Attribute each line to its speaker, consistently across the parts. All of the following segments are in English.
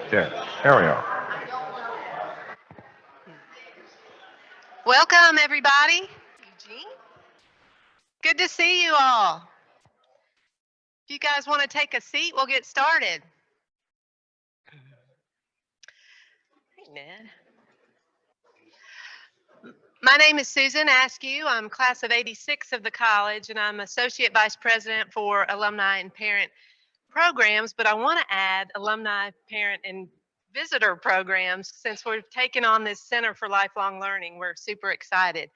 Speaker 1: Okay, there we are.
Speaker 2: Welcome, everybody. Eugene. Good to see you all. If you guys want to take a seat, we'll get started. Hey, Ned. My name is Susan Askew. I'm class of 86 of the college, and I'm Associate Vice President for Alumni and Parent Programs, but I want to add alumni, parent, and visitor programs since we've taken on this Center for Lifelong Learning. We're super excited.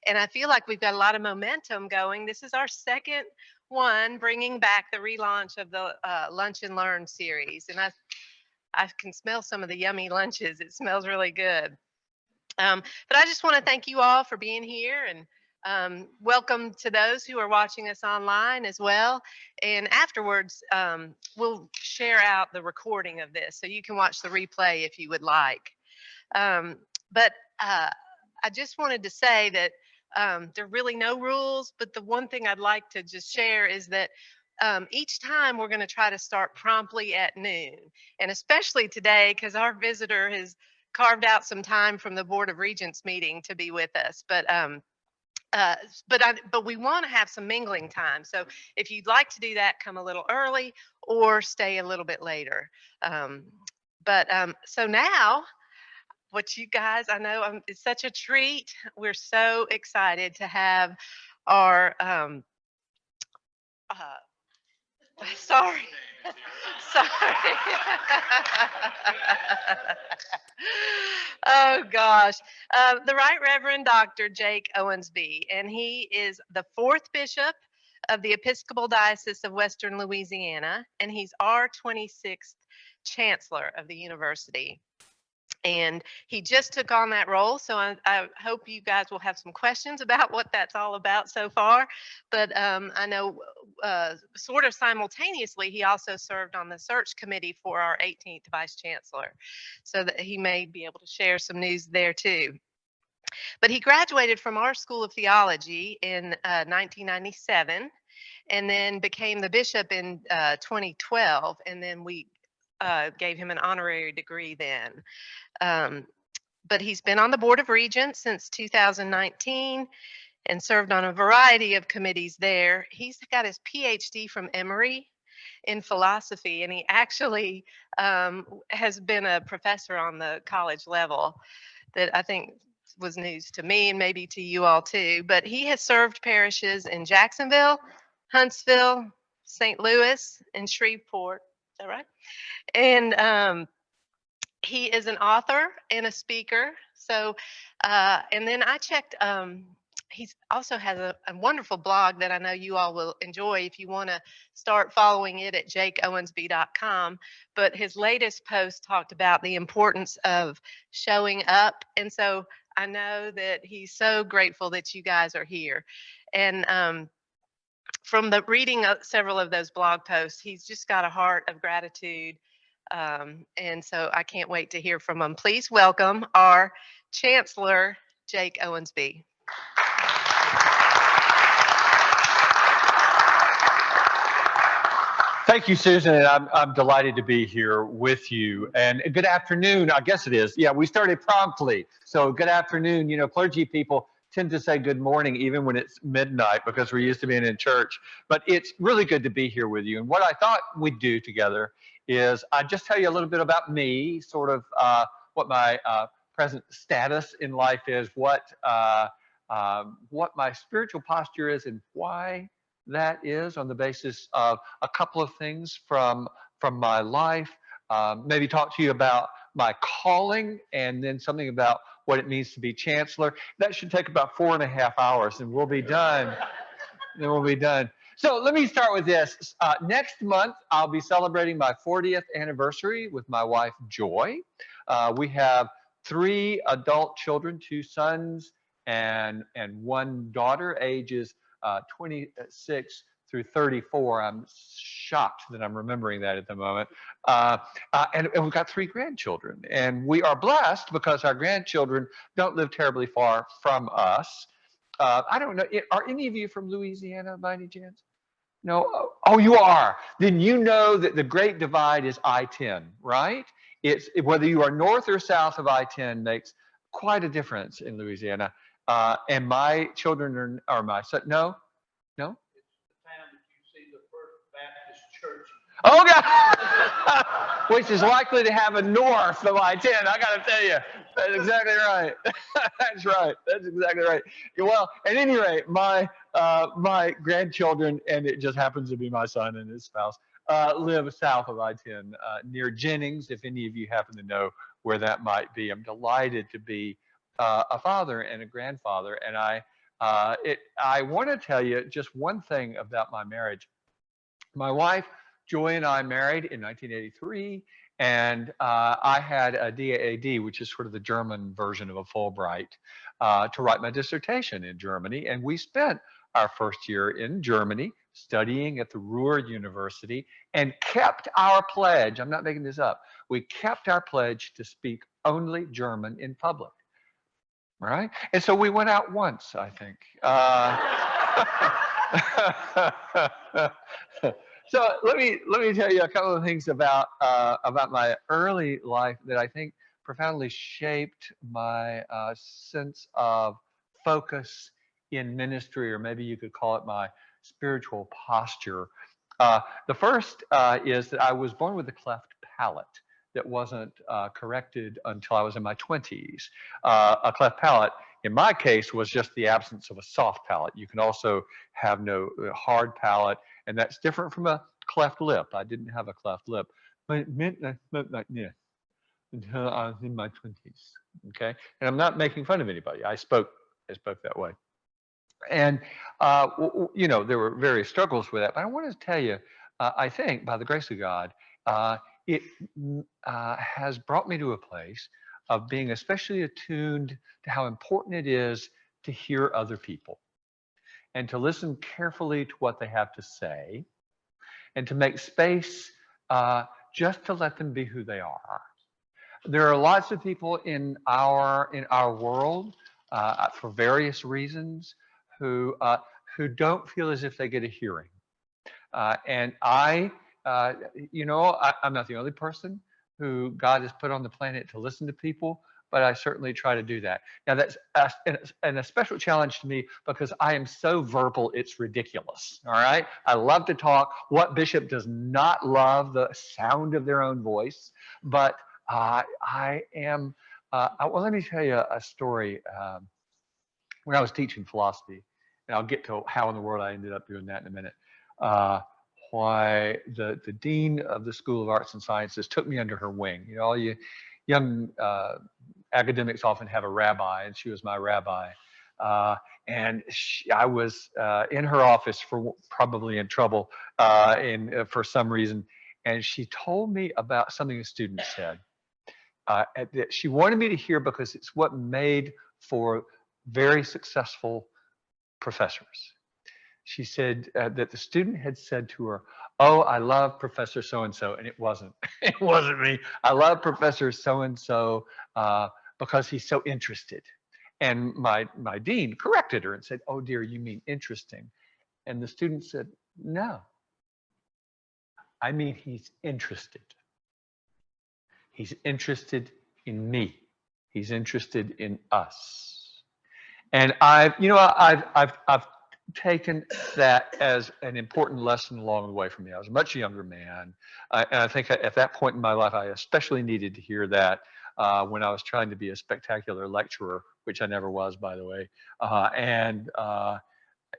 Speaker 2: And I feel like we've got a lot of momentum going. This is our second one, bringing back the relaunch of the Lunch and Learn series. And I can smell some of the yummy lunches. It smells really good. But I just want to thank you all for being here, and welcome to those who are watching us online as well. And afterwards, we'll share out the recording of this so you can watch the replay if you would like. But I just wanted to say that there are really no rules, but the one thing I'd like to just share is that each time we're going to try to start promptly at noon, and especially today because our visitor has carved out some time from the Board of Regents meeting to be with us. But we want to have some mingling time. So if you'd like to do that, come a little early or stay a little bit later. So now, what you guys, I know it's such a treat. We're so excited to have our, sorry. Sorry. Oh gosh. The Right Reverend Dr. Jake Owensby, and he is the fourth bishop of the Episcopal Diocese of Western Louisiana, and he's our 26th Chancellor of the university. And he just took on that role, so I hope you guys will have some questions about what that's all about so far. But I know sort of simultaneously, he also served on the search committee for our 18th Vice Chancellor, so that he may be able to share some news there too. But he graduated from our School of Theology in 1997, and then became the bishop in 2012, and then we gave him an honorary degree then. But he's been on the Board of Regents since 2019 and served on a variety of committees there. He's got his PhD from Emory in philosophy, and he actually has been a professor on the college level that I think was news to me and maybe to you all too. But he has served parishes in Jacksonville, Huntsville, St. Louis, and Shreveport. Is that right? And he is an author and a speaker. So, and then I checked, he also has a wonderful blog that I know you all will enjoy if you want to start following it at jakeowensby.com. But his latest post talked about the importance of showing up. And so I know that he's so grateful that you guys are here. And from the reading of several of those blog posts, he's just got a heart of gratitude. And so I can't wait to hear from him. Please welcome our Chancellor, Jake Owensby.
Speaker 1: Thank you, Susan, and I'm delighted to be here with you. And good afternoon, I guess it is. Yeah, we started promptly. So good afternoon. You know, clergy people tend to say good morning even when it's midnight because we're used to being in church. But it's really good to be here with you. And what I thought we'd do together is I'd just tell you a little bit about me, sort of what my present status in life is, what my spiritual posture is, and why that is, on the basis of a couple of things from my life. Maybe talk to you about my calling, and then something about what it means to be chancellor. That should take about 4.5 hours, and we'll be done. Then we'll be done. So let me start with this. Next month, I'll be celebrating my 40th anniversary with my wife, Joy. We have 3 adult children, 2 sons and 1 daughter, ages 26 through 34. I'm shocked that I'm remembering that at the moment. And we've got 3 grandchildren. And we are blessed because our grandchildren don't live terribly far from us. I don't know, are any of you from Louisiana by any chance? No? Oh, you are. Then you know that the Great Divide is I-10, right? Whether you are north or south of I-10 makes quite a difference in Louisiana. And my children are my son. No, no. Oh, God. Which is likely to have a north of I-10. I got to tell you, that's exactly right. That's right. That's exactly right. Well, at any rate, my grandchildren, and it just happens to be my son and his spouse, live south of I-10, near Jennings. If any of you happen to know where that might be, I'm delighted to be a father and a grandfather. And I want to tell you just one thing about my marriage. My wife, Joy, and I married in 1983, and I had a DAAD, which is sort of the German version of a Fulbright, to write my dissertation in Germany. And we spent our first year in Germany studying at the Ruhr University and kept our pledge. I'm not making this up. We kept our pledge to speak only German in public. Right? And so we went out once, I think. So let me tell you a couple of things about my early life that I think profoundly shaped my sense of focus in ministry, or maybe you could call it my spiritual posture. The first is that I was born with a cleft palate that wasn't corrected until I was in my 20s. A cleft palate, in my case, was just the absence of a soft palate. You can also have no hard palate, and that's different from a cleft lip. I didn't have a cleft lip, but it meant I spoke like this until I was in my 20s. Okay, and I'm not making fun of anybody. I spoke that way, and you know, there were various struggles with that. But I want to tell you, I think by the grace of God, it has brought me to a place of being especially attuned to how important it is to hear other people and to listen carefully to what they have to say and to make space just to let them be who they are. There are lots of people in our world for various reasons who don't feel as if they get a hearing. And you know, I'm not the only person who God has put on the planet to listen to people, but I certainly try to do that. Now that's a special challenge to me because I am so verbal, it's ridiculous. All right. I love to talk. What bishop does not love the sound of their own voice? But I am, well, let me tell you a story. When I was teaching philosophy, and I'll get to how in the world I ended up doing that in a minute. Why the dean of the School of Arts and Sciences took me under her wing. You know, all you young academics often have a rabbi, and she was my rabbi. And I was in her office for probably in trouble for some reason, and she told me about something a student said that she wanted me to hear because it's what made for very successful professors. She said that the student had said to her, "Oh, I love Professor so-and-so," and it wasn't. It wasn't me. I love Professor so-and-so because he's so interested. And my dean corrected her and said, "Oh dear, you mean interesting." And the student said, "No, I mean he's interested. He's interested in me. He's interested in us." And I've taken that as an important lesson along the way for me. I was a much younger man, and I think at that point in my life, I especially needed to hear that when I was trying to be a spectacular lecturer, which I never was, by the way. And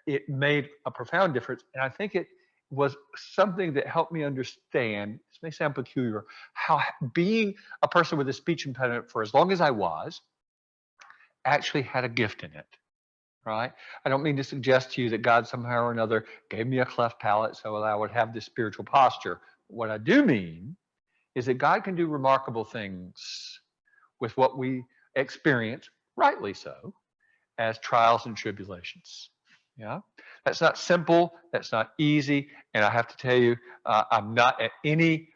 Speaker 1: it made a profound difference. And I think it was something that helped me understand, this may sound peculiar, how being a person with a speech impediment for as long as I was actually had a gift in it. Right? I don't mean to suggest to you that God somehow or another gave me a cleft palate so that I would have this spiritual posture. What I do mean is that God can do remarkable things with what we experience, rightly so, as trials and tribulations. Yeah, that's not simple. That's not easy. And I have to tell you, I'm not in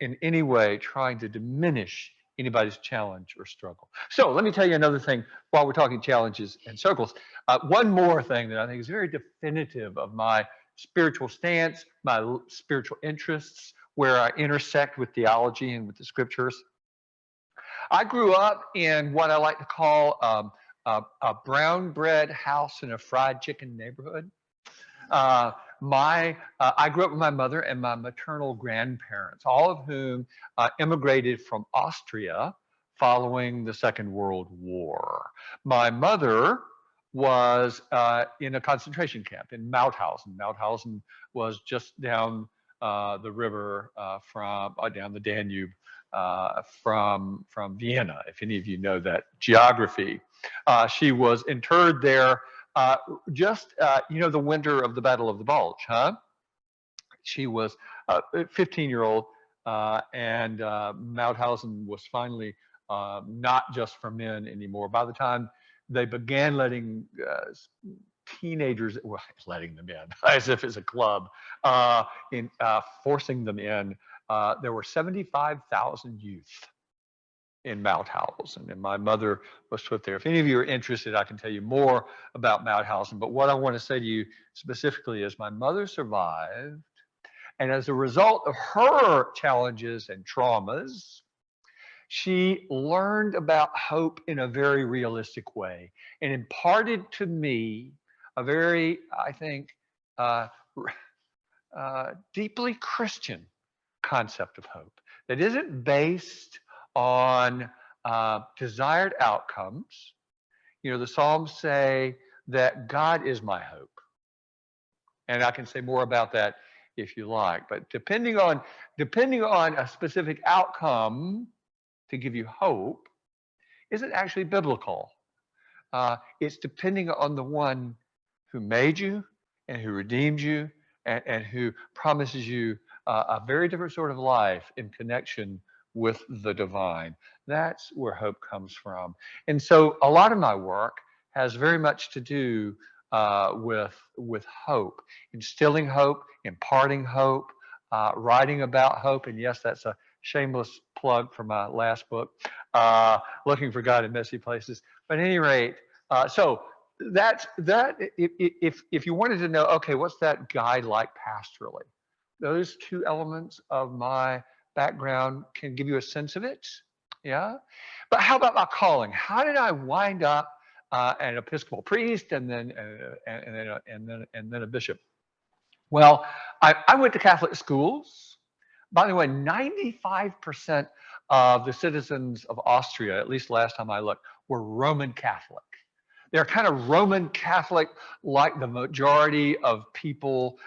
Speaker 1: any way trying to diminish anybody's challenge or struggle. So let me tell you another thing while we're talking challenges and struggles. One more thing that I think is very definitive of my spiritual stance, my spiritual interests, where I intersect with theology and with the scriptures. I grew up in what I like to call a brown bread house in a fried chicken neighborhood. Uh, I grew up with my mother and my maternal grandparents, all of whom immigrated from Austria following the Second World War. My mother was in a concentration camp in Mauthausen. Mauthausen was just down the river down the Danube from Vienna, if any of you know that geography. She was interred there the winter of the Battle of the Bulge, huh? She was a 15-year-old, and Mauthausen was finally not just for men anymore. By the time they began letting teenagers, well, letting them in, as if it's a club, forcing them in, there were 75,000 youth in Mauthausen, and my mother was put there. If any of you are interested, I can tell you more about Mauthausen, but what I want to say to you specifically is my mother survived, and as a result of her challenges and traumas, she learned about hope in a very realistic way and imparted to me a very, I think, deeply Christian concept of hope that isn't based on desired outcomes. You know, the Psalms say that God is my hope. And I can say more about that if you like. But depending on a specific outcome to give you hope isn't actually biblical. It's depending on the one who made you and who redeemed you and who promises you a very different sort of life in connection with the divine. That's where hope comes from. And so a lot of my work has very much to do with hope, instilling hope, imparting hope, writing about hope. And yes, that's a shameless plug for my last book, Looking for God in Messy Places. But at any rate, so that's that. If you wanted to know, okay, what's that guide like pastorally? Those two elements of my background can give you a sense of it. Yeah. But how about my calling? How did I wind up an Episcopal priest and then a bishop? Well, I went to Catholic schools. By the way, 95% of the citizens of Austria, at least last time I looked, were Roman Catholic. They're kind of Roman Catholic, like the majority of people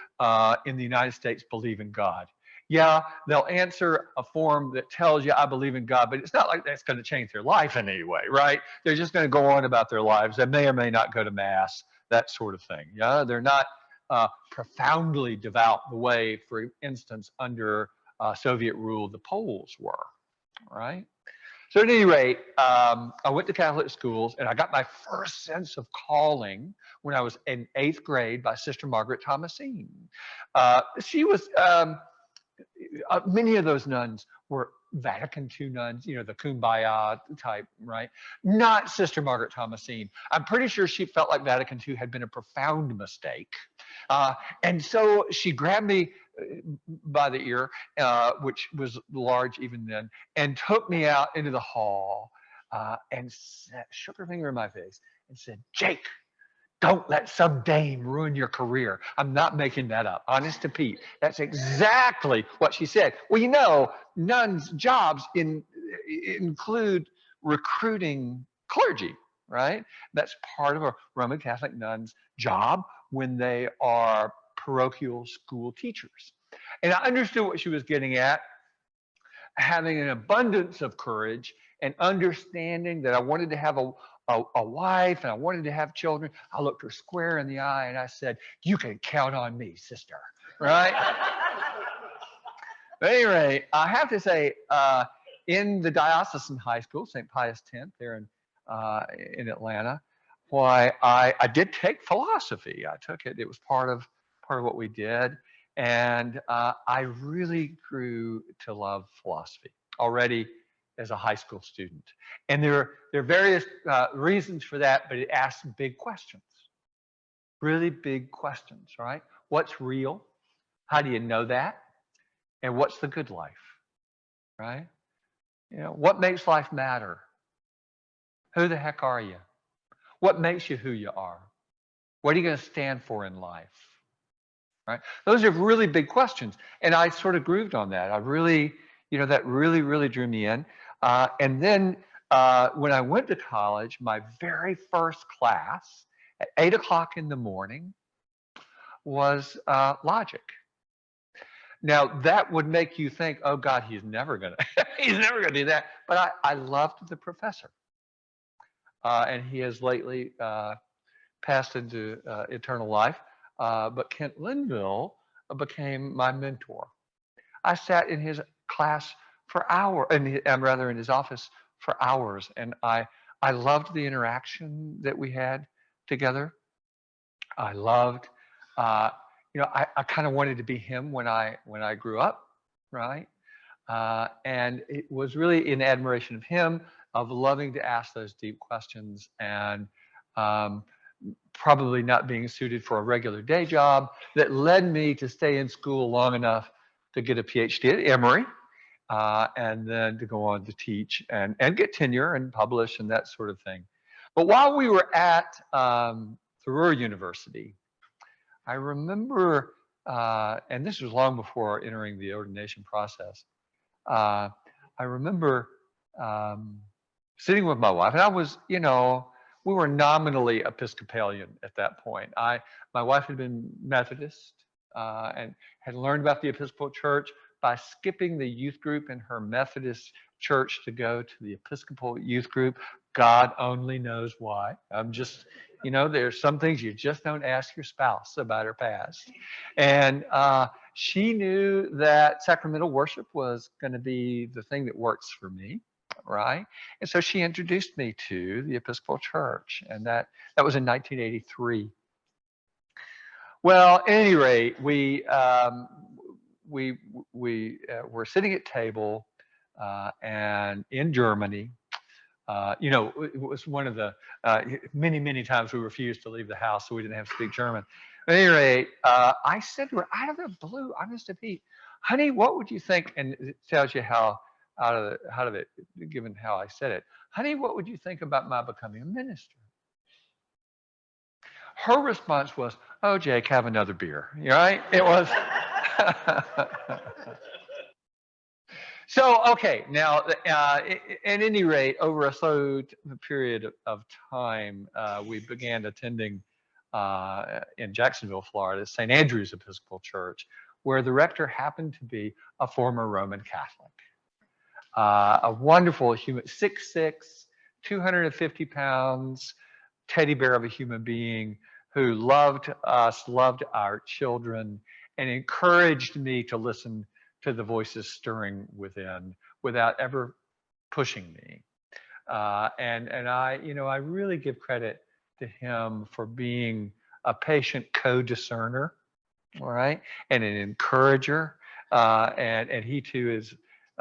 Speaker 1: in the United States believe in God. Yeah, they'll answer a form that tells you I believe in God, but it's not like that's going to change their life in any way, right? They're just going to go on about their lives. They may or may not go to mass, that sort of thing. Yeah, they're not profoundly devout the way, for instance, under Soviet rule, the Poles were, right? So at any rate, I went to Catholic schools, and I got my first sense of calling when I was in 8th grade by Sister Margaret Thomasine. She was, many of those nuns were Vatican II nuns, you know, the Kumbaya type, right? Not Sister Margaret Thomasine. I'm pretty sure she felt like Vatican II had been a profound mistake. And so she grabbed me by the ear, which was large even then, and took me out into the hall and shook her finger in my face and said, "Jake, don't let some dame ruin your career." I'm not making that up. Honest to Pete. That's exactly what she said. Well, you know, nuns' jobs include recruiting clergy, right? That's part of a Roman Catholic nun's job when they are parochial school teachers. And I understood what she was getting at, having an abundance of courage and understanding that I wanted to have a wife and I wanted to have children. I looked her square in the eye and I said, "You can count on me, sister," right? At any rate, I have to say, in the diocesan high school, St. Pius X, there in Atlanta, why I did take philosophy. I took it. It was part of what we did, and I really grew to love philosophy already as a high school student. And there are various reasons for that, but it asks big questions, really big questions, right? What's real? How do you know that? And what's the good life, right? You know, what makes life matter? Who the heck are you? What makes you who you are? What are you going to stand for in life? Right? Those are really big questions. And I sort of grooved on that. I really, you know, that really, really drew me in. And then when I went to college, my very first class at 8 o'clock in the morning was logic. Now that would make you think, oh God, he's never gonna, he's never gonna do that. But I loved the professor, and he has lately passed into eternal life. But Kent Linville became my mentor. I sat in his class for hours, and rather in his office for hours, and I loved the interaction that we had together. I loved, uh, you know, I kind of wanted to be him when I grew up, right? And it was really in admiration of him, of loving to ask those deep questions, and um, probably not being suited for a regular day job that led me to stay in school long enough to get a PhD at Emory, and then to go on to teach and get tenure and publish and that sort of thing. But while we were at Thoreau University, I remember, and this was long before entering the ordination process, uh, I remember um, sitting with my wife, and I was, you know, we were nominally Episcopalian at that point. My wife had been Methodist and had learned about the Episcopal Church by skipping the youth group in her Methodist church to go to the Episcopal youth group. God only knows why. I'm just, you know, there's some things you just don't ask your spouse about her past. And she knew that sacramental worship was going to be the thing that works for me, right? And so she introduced me to the Episcopal Church, and that was in 1983. Well, at any rate, we were sitting at table, and in Germany. You know, it was one of the many times we refused to leave the house, so we didn't have to speak German. At any rate, I said to her, out of the blue, honest to Pete, honey, what would you think? And it tells you how out of it, given how I said it, honey, what would you think about my becoming a minister? Her response was, oh, Jake, have another beer. Right? It was. So, okay, now, at any rate, over a slow period of time, we began attending in Jacksonville, Florida, St. Andrew's Episcopal Church, where the rector happened to be a former Roman Catholic. A wonderful human, 6'6", 250 pounds, teddy bear of a human being who loved us, loved our children, and encouraged me to listen to the voices stirring within without ever pushing me. And I, you know, I really give credit to him for being a patient co-discerner, all right, and an encourager. And he too is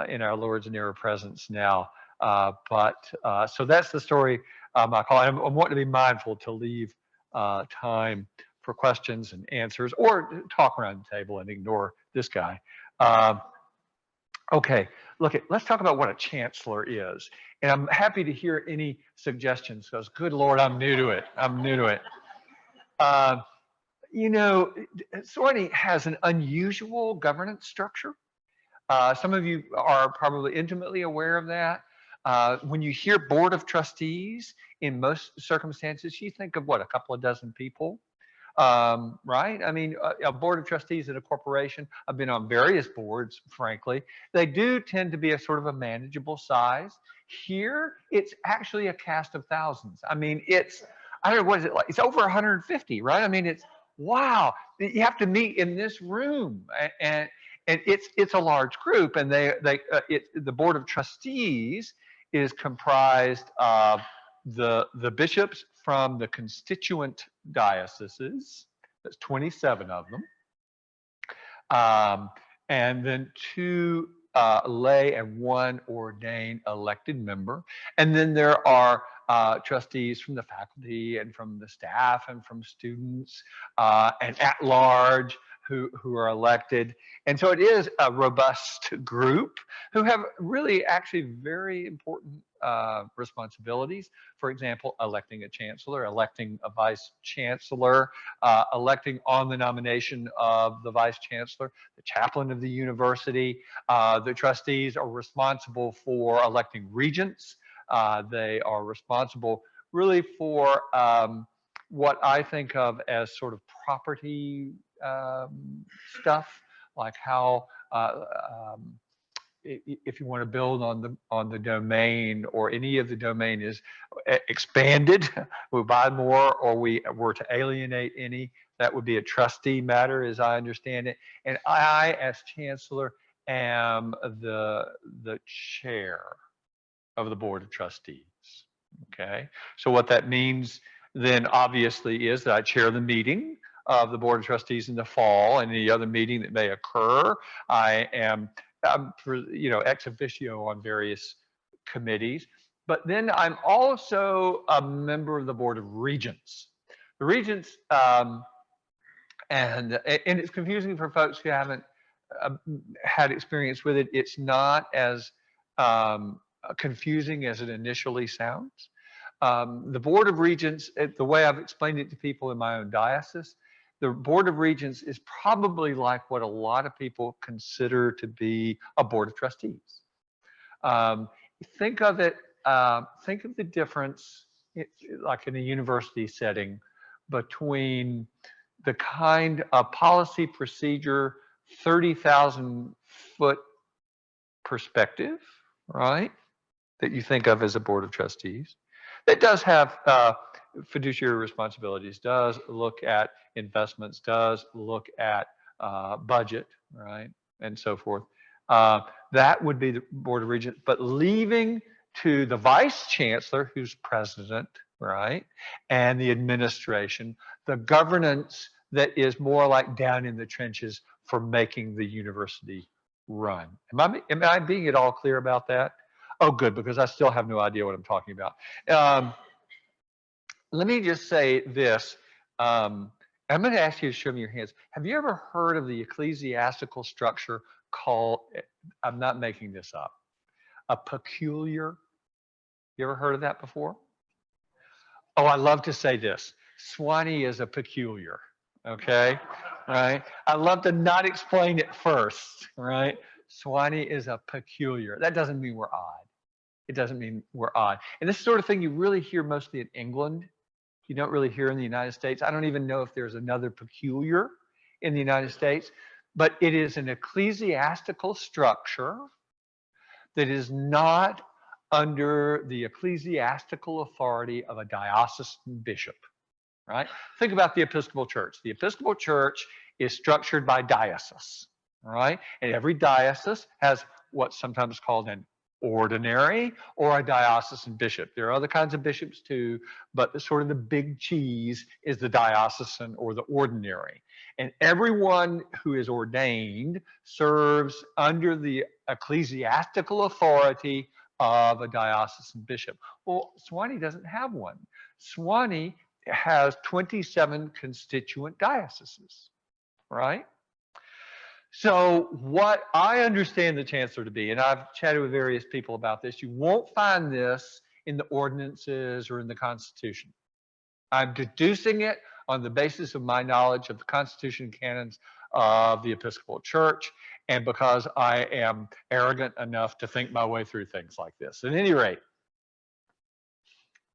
Speaker 1: in our Lord's nearer presence now. So that's the story. I call. I'm wanting to be mindful to leave time for questions and answers, or talk around the table and ignore this guy. Okay, look, let's talk about what a chancellor is. And I'm happy to hear any suggestions because, good Lord, I'm new to it. I'm new to it. You know, Sewanee has an unusual governance structure. Some of you are probably intimately aware of that. When you hear board of trustees, in most circumstances, you think of what, a couple of dozen people, right? I mean, a board of trustees at a corporation, I've been on various boards, frankly, they do tend to be a sort of a manageable size. Here, it's actually a cast of thousands. I mean, I don't know, what is it like? It's over 150, right? I mean, it's, wow, you have to meet in this room, and it's a large group, and the board of trustees is comprised of the bishops from the constituent dioceses. That's 27 of them, and then two lay and one ordained elected member, and then there are trustees from the faculty and from the staff and from students and at large who are elected. And so it is a robust group who have really actually very important responsibilities. For example, electing a chancellor, electing a vice chancellor, electing on the nomination of the vice chancellor, the chaplain of the university. The trustees are responsible for electing regents. They are responsible really for what I think of as sort of property stuff, like how if you want to build on the domain, or any of the domain is expanded, we buy more, or we were to alienate any, that would be a trustee matter, as I understand it. And I, as chancellor, am the chair of the board of trustees. Okay, so what that means then obviously is that I chair the meeting of the board of trustees in the fall, and any other meeting that may occur. I am, ex officio on various committees, but then I'm also a member of the board of regents. The regents, and it's confusing for folks who haven't had experience with it. It's not as confusing as it initially sounds. The Board of Regents, the way I've explained it to people in my own diocese, the Board of Regents is probably like what a lot of people consider to be a Board of Trustees. Think of it, think of the difference, like in a university setting, between the kind of policy procedure, 30,000 foot perspective, right, that you think of as a board of trustees. That does have fiduciary responsibilities, does look at investments, does look at budget, right, and so forth. That would be the Board of Regents, but leaving to the vice chancellor, who's president, right, and the administration, the governance that is more like down in the trenches for making the university run. Am I being at all clear about that? Oh, good, because I still have no idea what I'm talking about. Let me just say this. I'm going to ask you to show me your hands. Have you ever heard of the ecclesiastical structure called, I'm not making this up, a peculiar? You ever heard of that before? Oh, I love to say this. Sewanee is a peculiar, okay? Right? I love to not explain it first, right? Sewanee is a peculiar. That doesn't mean we're odd. It doesn't mean we're odd. And this sort of thing you really hear mostly in England. You don't really hear in the United States. I don't even know if there's another peculiar in the United States, but it is an ecclesiastical structure that is not under the ecclesiastical authority of a diocesan bishop, right? Think about the Episcopal Church. The Episcopal Church is structured by diocese, right? And every diocese has what's sometimes called an ordinary or a diocesan bishop. There are other kinds of bishops too, but sort of the big cheese is the diocesan or the ordinary. And everyone who is ordained serves under the ecclesiastical authority of a diocesan bishop. Well, Sewanee doesn't have one. Sewanee has 27 constituent dioceses, right? So what I understand the chancellor to be, and I've chatted with various people about this, you won't find this in the ordinances or in the Constitution. I'm deducing it on the basis of my knowledge of the Constitution and canons of the Episcopal Church, and because I am arrogant enough to think my way through things like this. At any rate,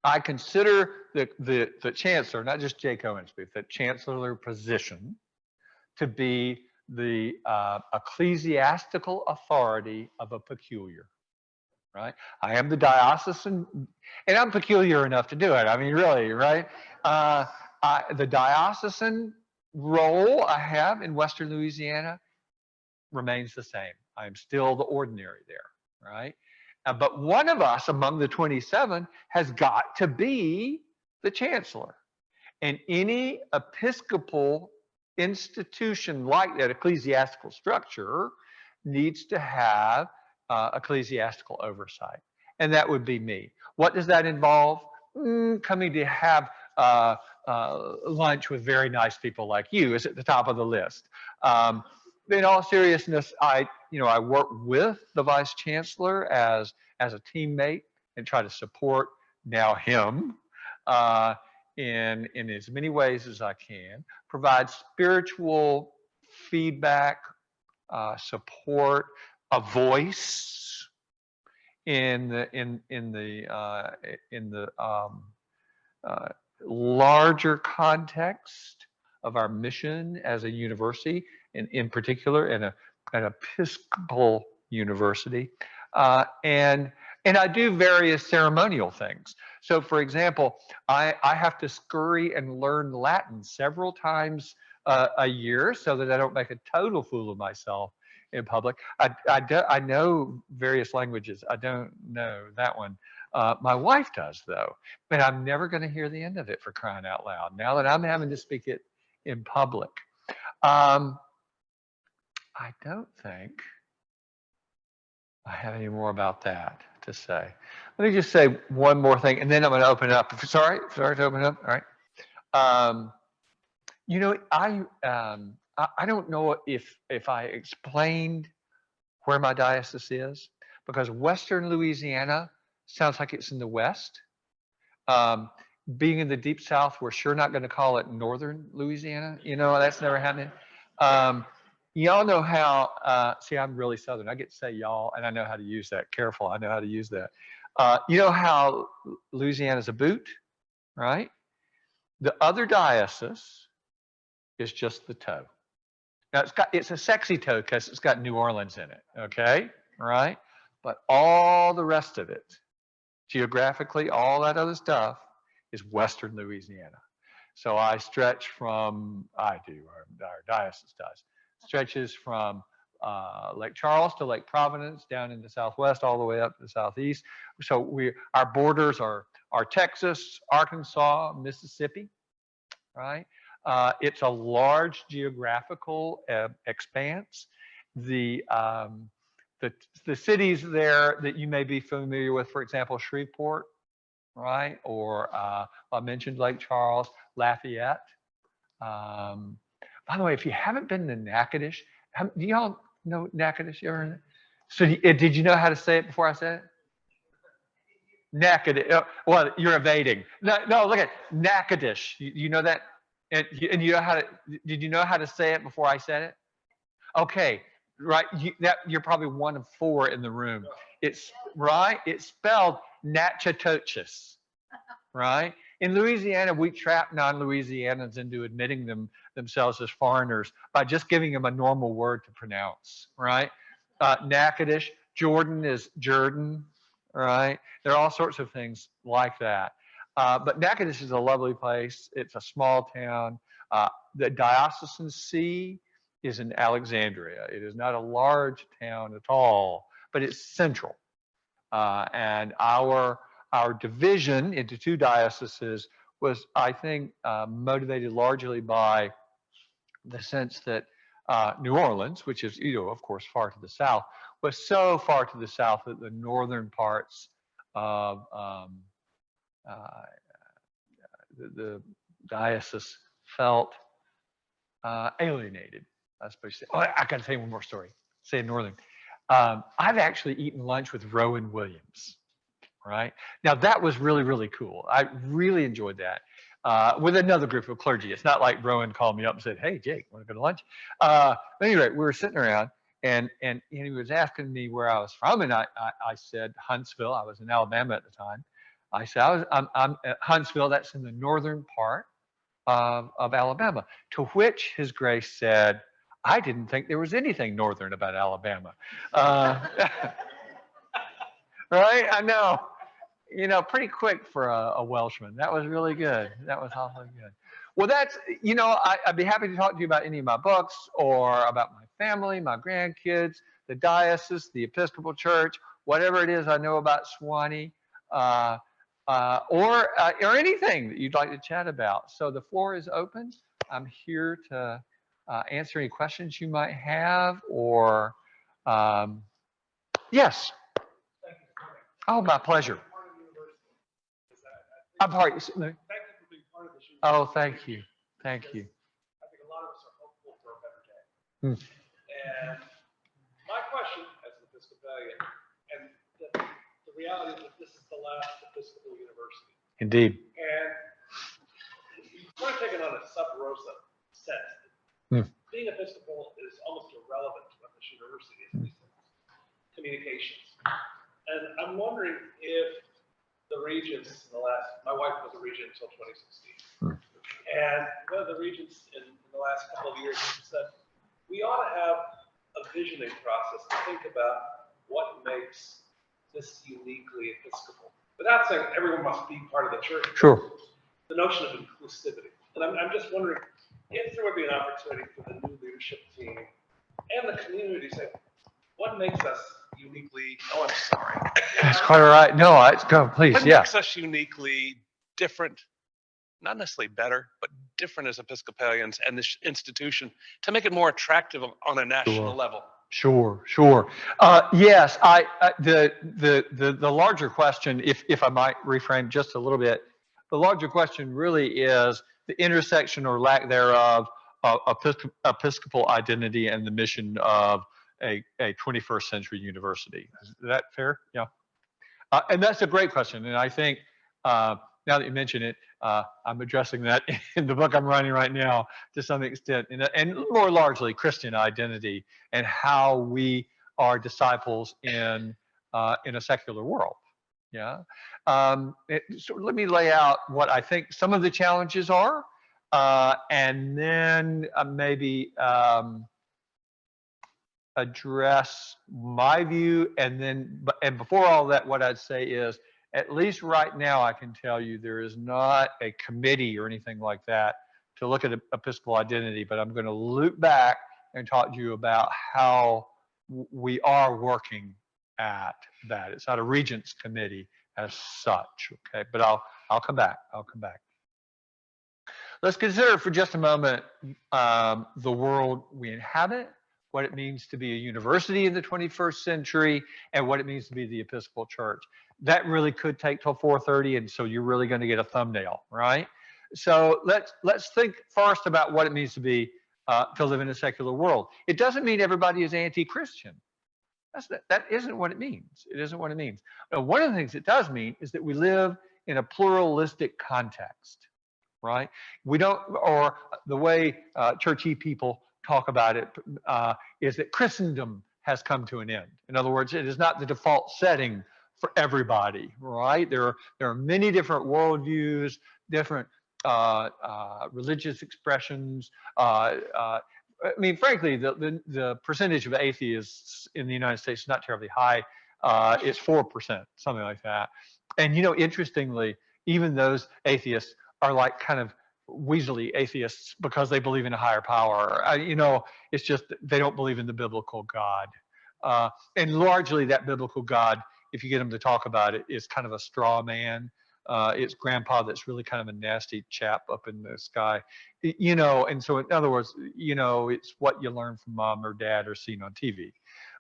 Speaker 1: I consider the chancellor, not just Jake Owensby, the chancellor position to be the ecclesiastical authority of a peculiar, right? I am the diocesan, and I'm peculiar enough to do it. I mean, really, right? The diocesan role I have in Western Louisiana remains the same. I'm still the ordinary there, right? But one of us among the 27 has got to be the chancellor. And any Episcopal institution like that, ecclesiastical structure, needs to have ecclesiastical oversight. And that would be me. What does that involve? Coming to have lunch with very nice people like you is at the top of the list. Um, in all seriousness, I work with the vice chancellor as a teammate and try to support now him uh, in as many ways as I can. Provide spiritual feedback, support, a voice in the uh, larger context of our mission as a university, and in particular, an Episcopal university, and I do various ceremonial things. So, for example, I have to scurry and learn Latin several times a year so that I don't make a total fool of myself in public. I know various languages. I don't know that one. My wife does, though, but I'm never going to hear the end of it, for crying out loud. Now that I'm having to speak it in public, um, I don't think I have any more about that to say. Let me just say one more thing, and then I'm going to open it up. Sorry to open it up. All right. Um, I don't know if I explained where my diocese is, because Western Louisiana sounds like it's in the West. Um, Being in the deep South, we're sure not going to call it Northern Louisiana. That's never happening. Um, y'all know how, see, I'm really Southern. I get to say y'all, and I know how to use that. Careful, I know how to use that. You know how Louisiana's a boot, right? The other diocese is just the toe. Now it's a sexy toe because it's got New Orleans in it, okay? All right? But all the rest of it, geographically, all that other stuff is Western Louisiana. So I stretch from, our diocese does, stretches from Lake Charles to Lake Providence, down in the Southwest, all the way up to the Southeast. So our borders are Texas, Arkansas, Mississippi, right? It's a large geographical expanse. The, um, the cities there that you may be familiar with, for example, Shreveport, right? Or I mentioned Lake Charles, Lafayette. Um, by the way, if you haven't been to Natchitoches, do y'all know Natchitoches? So did you know how to say it before I said it? Natchitoches. Well, you're evading. No, look at Natchitoches. You know that? And you know how to? Did you know how to say it before I said it? Okay, right. You're probably one of four in the room. It's right. It's spelled Natchitoches, right? In Louisiana, we trap non-Louisianans into admitting themselves as foreigners by just giving them a normal word to pronounce, right? Natchitoches, Jordan is Jordan, right? There are all sorts of things like that. But Natchitoches is a lovely place. It's a small town. The diocesan see is in Alexandria. It is not a large town at all, but it's central. And our division into two dioceses was, I think, motivated largely by the sense that New Orleans, which is, of course, far to the south, was so far to the south that the northern parts of uh, the diocese felt alienated. I suppose. Oh, I got to tell you one more story. Say northern. I've actually eaten lunch with Rowan Williams. Right now, that was really, really cool. I really enjoyed that with another group of clergy. It's not like Rowan called me up and said, "Hey, Jake, want to go to lunch?" But anyway, we were sitting around, and he was asking me where I was from, and I said Huntsville. I was in Alabama at the time. I said I'm at Huntsville. That's in the northern part of Alabama. To which His Grace said, "I didn't think there was anything northern about Alabama." Right? I know. Pretty quick for a Welshman. That was really good. That was awfully good. Well, I'd be happy to talk to you about any of my books or about my family, my grandkids, the diocese, the Episcopal Church, whatever it is I know about Sewanee, or anything that you'd like to chat about. So the floor is open. I'm here to answer any questions you might have, or yes. Oh, my pleasure. I'm sorry. Oh, thank you. Thank you.
Speaker 3: I think a lot of us are hopeful for a better day.
Speaker 1: Hmm.
Speaker 3: And my question as an Episcopalian, and the reality is that this is the last Episcopal university.
Speaker 1: Indeed.
Speaker 3: And sort of taken on a sub rosa sense.
Speaker 1: Hmm.
Speaker 3: Being Episcopal is almost irrelevant at this university, at least in communications. And I'm wondering if the regents in the last, my wife was a regent until 2016. And one of the regents in the last couple of years said, we ought to have a visioning process to think about what makes this uniquely Episcopal. Without saying everyone must be part of the church.
Speaker 1: Sure.
Speaker 3: The notion of inclusivity. And I'm just wondering if there would be an opportunity for the new leadership team and the community to say, what makes us uniquely, oh, I'm sorry.
Speaker 1: That's quite all right. No, go, please.
Speaker 3: What
Speaker 1: Yeah.
Speaker 3: makes us uniquely different, not necessarily better, but different as Episcopalians and this institution to make it more attractive on a national level?
Speaker 1: Sure. Yes, the larger question, if I might reframe just a little bit, the larger question really is the intersection or lack thereof of Episcopal identity and the mission of a 21st century university. Is that fair? Yeah. And that's a great question. And I think now that you mention it, I'm addressing that in the book I'm writing right now to some extent, and more largely Christian identity and how we are disciples in a secular world. Yeah. So let me lay out what I think some of the challenges are, and then maybe address my view, and before all that, what I'd say is, at least right now, I can tell you there is not a committee or anything like that to look at Episcopal identity, but I'm going to loop back and talk to you about how we are working at that. It's not a regents committee as such, okay? But I'll come back. Let's consider for just a moment the world we inhabit, what it means to be a university in the 21st century, and what it means to be the Episcopal Church. That really could take till 4:30, and so you're really going to get a thumbnail, right? So let's think first about what it means to be to live in a secular world. It doesn't mean everybody is anti-Christian. That isn't what it means. It isn't what it means. Now, one of the things it does mean is that we live in a pluralistic context, right? We don't, or the way churchy people talk about it is that Christendom has come to an end. In other words, it is not the default setting for everybody, right? There are many different worldviews, different religious expressions. I mean, frankly, the percentage of atheists in the United States is not terribly high. It's 4%, something like that. And interestingly, even those atheists are like kind of weaselly atheists because they believe in a higher power. It's just they don't believe in the biblical God. And largely that biblical God, if you get them to talk about it, is kind of a straw man. It's grandpa that's really kind of a nasty chap up in the sky. And so in other words, it's what you learn from mom or dad or seen on TV.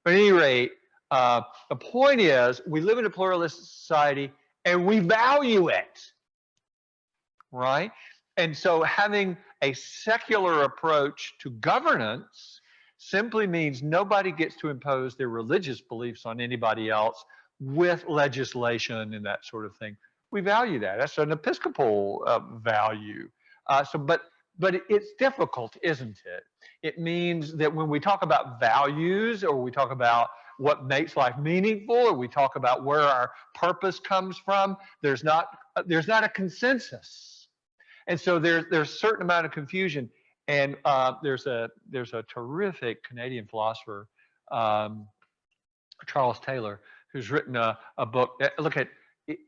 Speaker 1: But at any rate, the point is we live in a pluralistic society and we value it, right? And so having a secular approach to governance simply means nobody gets to impose their religious beliefs on anybody else with legislation and that sort of thing. We value that. That's an Episcopal value. But it's difficult, isn't it? It means that when we talk about values, or we talk about what makes life meaningful, or we talk about where our purpose comes from, there's not a consensus. And so there's a certain amount of confusion. And there's a terrific Canadian philosopher, Charles Taylor, who's written a book. Look at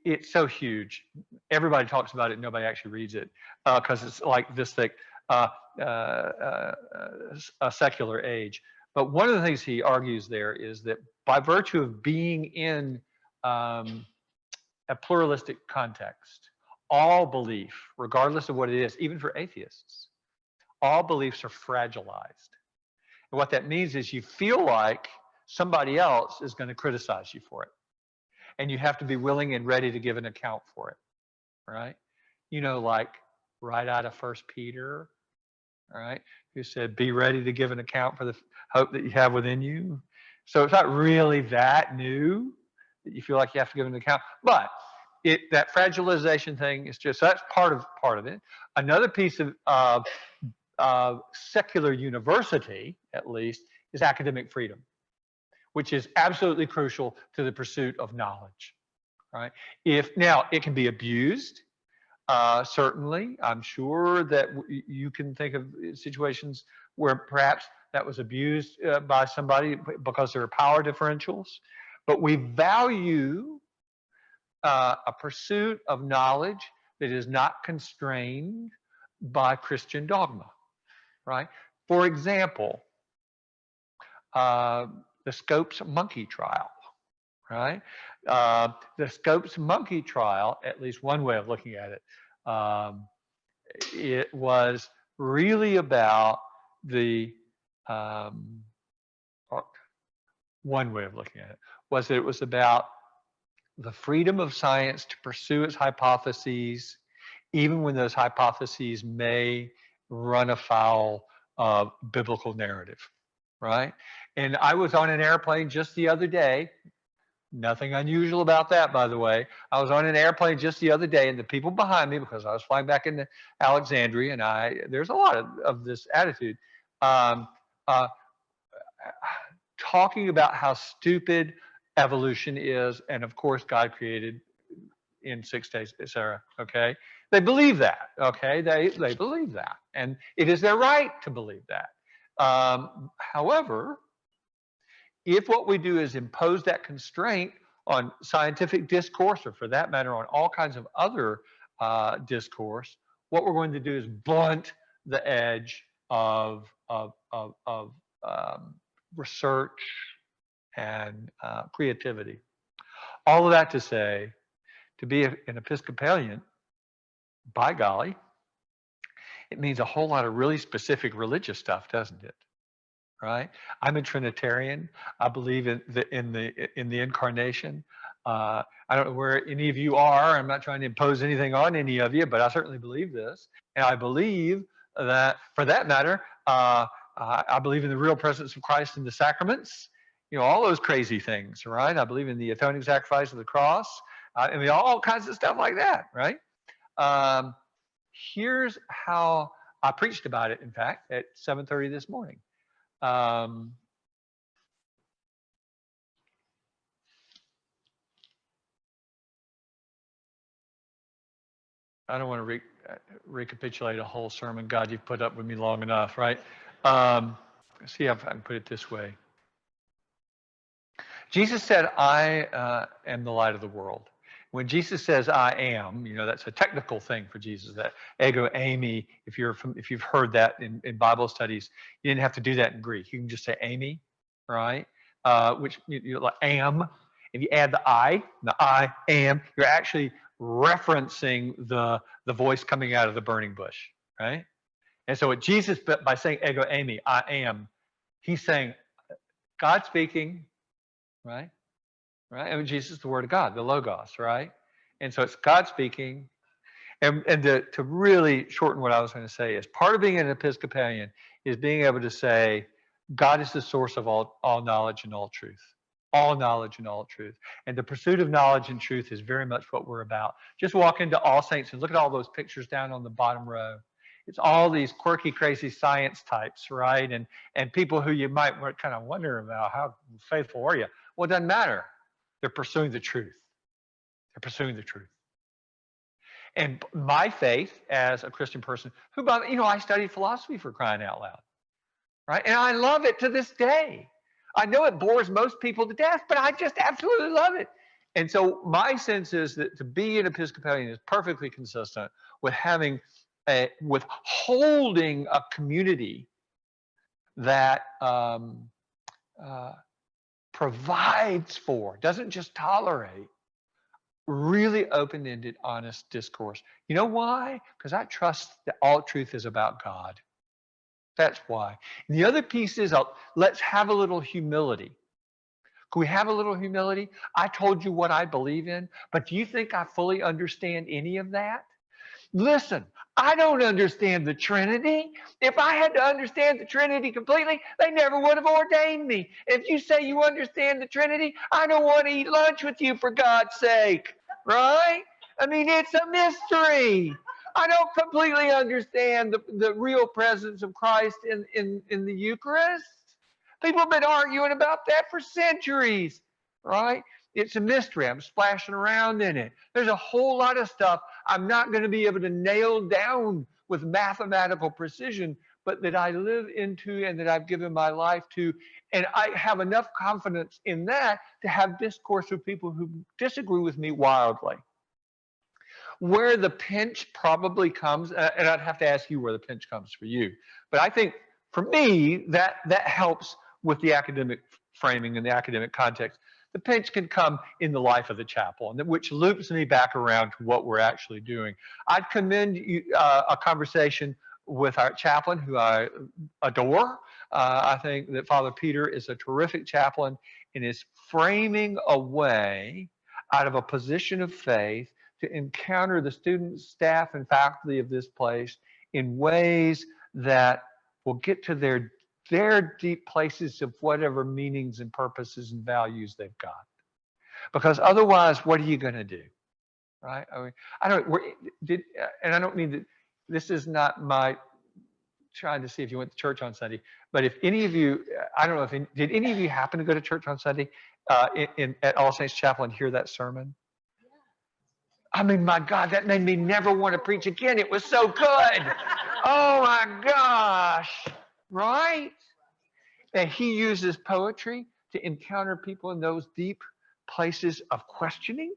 Speaker 1: it's so huge. Everybody talks about it. Nobody actually reads it because it's like this thick, a secular age. But one of the things he argues there is that by virtue of being in a pluralistic context, all belief, regardless of what it is, even for atheists, all beliefs are fragilized. And what that means is you feel like somebody else is going to criticize you for it. And you have to be willing and ready to give an account for it, right? Like right out of First Peter, all right, who said, be ready to give an account for the hope that you have within you. So it's not really that new that you feel like you have to give an account, but that fragilization thing is just, that's part of it. Another piece of secular university, at least, is academic freedom, which is absolutely crucial to the pursuit of knowledge, right? If now it can be abused, certainly, I'm sure that you can think of situations where perhaps that was abused by somebody because there are power differentials. But we value a pursuit of knowledge that is not constrained by Christian dogma, right? For example, the Scopes monkey trial, right? The Scopes monkey trial, at least one way of looking at it, it was really about the, one way of looking at it was that it was about the freedom of science to pursue its hypotheses, even when those hypotheses may run afoul of biblical narrative, right? And I was on an airplane just the other day. Nothing unusual about that, by the way. I was on an airplane just the other day, and the people behind me, because I was flying back into Alexandria, and there's a lot of this attitude, um, uh, talking about how stupid evolution is, and of course God created in 6 days, etc. Okay, they believe that. Okay, they believe that, and it is their right to believe that. However, if what we do is impose that constraint on scientific discourse, or for that matter, on all kinds of other discourse, what we're going to do is blunt the edge of research and creativity. All of that to say, to be an Episcopalian, by golly, it means a whole lot of really specific religious stuff, doesn't it? Right? I'm a Trinitarian. I believe in the incarnation. I don't know where any of you are. I'm not trying to impose anything on any of you, but I certainly believe this, and I believe that, for that matter, I believe in the real presence of Christ in the sacraments. You know, all those crazy things, right? I believe in the atoning sacrifice of the cross. I mean, all kinds of stuff like that, right? Um, Here's how I preached about it, in fact, at 7:30 this morning. Um, I don't want to recapitulate a whole sermon. God, you've put up with me long enough, right? See if I can put it this way. Jesus said, I am the light of the world. When Jesus says I am, you know, that's a technical thing for Jesus, that ego eimi. If you've heard that in Bible studies, you didn't have to do that in Greek. You can just say eimi, right? Which you like am. If you add the I am, you're actually referencing the voice coming out of the burning bush, right? And so what Jesus, by saying ego eimi, I am, he's saying God speaking, right? Right? I mean, Jesus is the Word of God, the Logos, right? And so it's God speaking. And to really shorten what I was going to say is, part of being an Episcopalian is being able to say, God is the source of all knowledge and all truth. All knowledge and all truth. And the pursuit of knowledge and truth is very much what we're about. Just walk into All Saints and look at all those pictures down on the bottom row. It's all these quirky, crazy science types, right? And people who you might kind of wonder about, how faithful are you? Well, it doesn't matter. They're pursuing the truth. They're pursuing the truth. And my faith as a Christian person, who, you know, I studied philosophy, for crying out loud, right? And I love it to this day. I know it bores most people to death, but I just absolutely love it. And so my sense is that to be an Episcopalian is perfectly consistent with with holding a community that provides for, doesn't just tolerate, really open-ended, honest discourse. You know why? Because I trust that all truth is about God. That's why. And the other piece is, let's have a little humility. Can we have a little humility? I told you what I believe in, but do you think I fully understand any of that? Listen, I don't understand the Trinity. If I had to understand the Trinity completely, they never would have ordained me. If you say you understand the Trinity, I don't want to eat lunch with you, for God's sake. Right? I mean, it's a mystery. I don't completely understand the real presence of Christ in the Eucharist. People have been arguing about that for centuries, right? It's a mystery. I'm splashing around in it. There's a whole lot of stuff I'm not going to be able to nail down with mathematical precision, but that I live into and that I've given my life to. And I have enough confidence in that to have discourse with people who disagree with me wildly. Where the pinch probably comes, and I'd have to ask you where the pinch comes for you, but I think for me, that helps with the academic framing and the academic context. The pinch can come in the life of the chapel, and which loops me back around to what we're actually doing. I'd commend you, a conversation with our chaplain, who I adore. I think that Father Peter is a terrific chaplain and is framing a way out of a position of faith to encounter the students, staff, and faculty of this place in ways that will get to their deep places of whatever meanings and purposes and values they've got. Because otherwise, what are you going to do? Right? I mean, and I don't mean that this is not my trying to see if you went to church on Sunday, but if any of you, I don't know if, did any of you happen to go to church on Sunday at All Saints Chapel and hear that sermon? I mean, my God, that made me never want to preach again. It was so good. Oh my gosh. Right? And he uses poetry to encounter people in those deep places of questioning.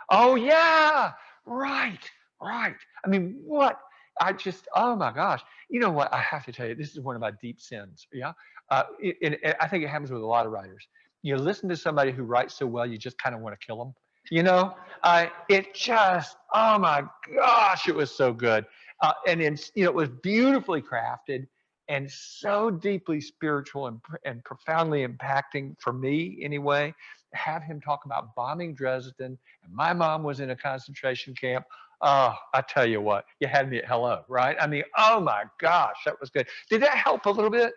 Speaker 1: Oh yeah. Right. Right. I mean, what? Oh my gosh. You know what? I have to tell you, this is one of my deep sins. Yeah. And I think it happens with a lot of writers. You listen to somebody who writes so well, you just kind of want to kill them. You know, it just, oh my gosh, it was so good. And it's, it was beautifully crafted and so deeply spiritual and profoundly impacting for me anyway. Have him talk about bombing Dresden, and my mom was in a concentration camp. Oh, I tell you what, you had me at hello, right? I mean, oh my gosh, that was good. Did that help a little bit?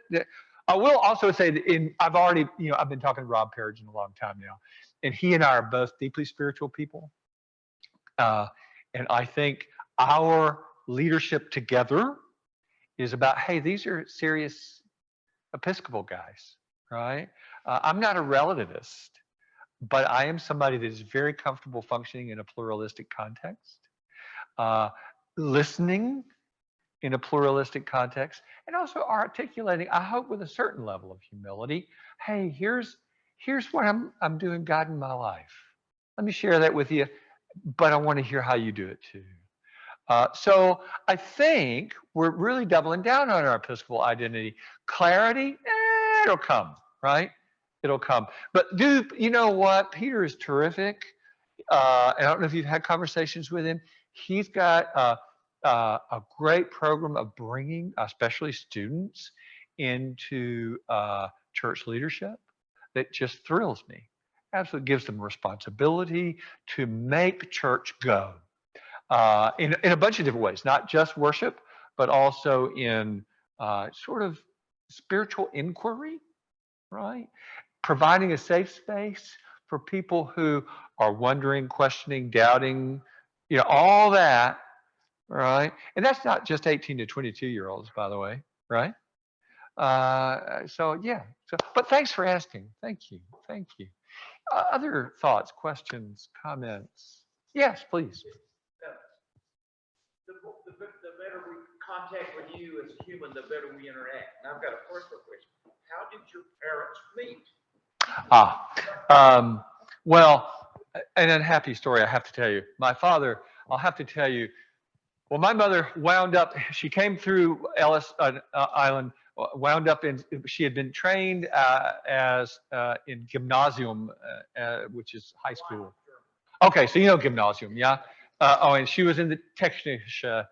Speaker 1: I will also say that I've been talking to Rob Perrigan a long time now, and he and I are both deeply spiritual people. And I think our leadership together is about, hey, these are serious Episcopal guys, right? I'm not a relativist, but I am somebody that is very comfortable functioning in a pluralistic context, listening in a pluralistic context, and also articulating, I hope with a certain level of humility, hey, here's what I'm doing, God, in my life. Let me share that with you, but I want to hear how you do it too. So I think we're really doubling down on our Episcopal identity. Clarity, it'll come, right? It'll come. But you know what? Peter is terrific. I don't know if you've had conversations with him. He's got a great program of bringing, especially students, into church leadership that just thrills me. Absolutely gives them responsibility to make church go in a bunch of different ways, not just worship, but also in sort of spiritual inquiry, right? Providing a safe space for people who are wondering, questioning, doubting, all that, right? And that's not just 18 to 22-year-olds, by the way, right? So yeah. But thanks for asking. Thank you. Thank you. Other thoughts, questions, comments? Yes, please.
Speaker 4: The better we contact with you as a human, the better we interact. And I've got a personal question. How did your parents meet?
Speaker 1: Well, an unhappy story I have to tell you. My father, I'll have to tell you, well, my mother wound up, she came through Ellis Island, wound up she had been trained in gymnasium, which is high school. Okay, so you know gymnasium, yeah? And she was in the Technische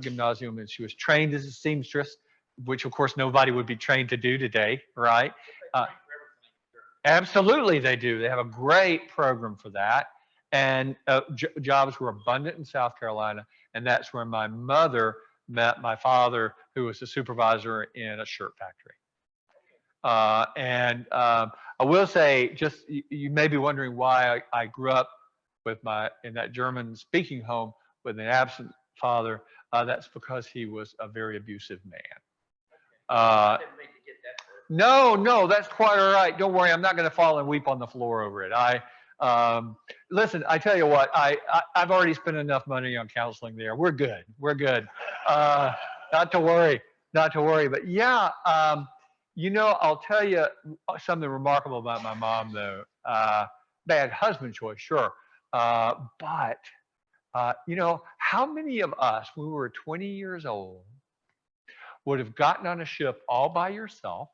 Speaker 1: Gymnasium, and she was trained as a seamstress, which of course nobody would be trained to do today, right? Absolutely they do. They have a great program for that. and jobs were abundant in South Carolina, and that's where my mother met my father, who was a supervisor in a shirt factory. I will say, just you may be wondering why I grew up with in that German speaking home with an absent father. That's because he was a very abusive man.
Speaker 4: I didn't mean to get that far.
Speaker 1: No, that's quite all right. Don't worry, I'm not going to fall and weep on the floor over it. Listen, I tell you what, I've already spent enough money on counseling there. We're good. We're good. Not to worry, not to worry. But yeah, I'll tell you something remarkable about my mom, though. Bad husband choice, sure. But how many of us, when we were 20 years old, would have gotten on a ship all by yourself,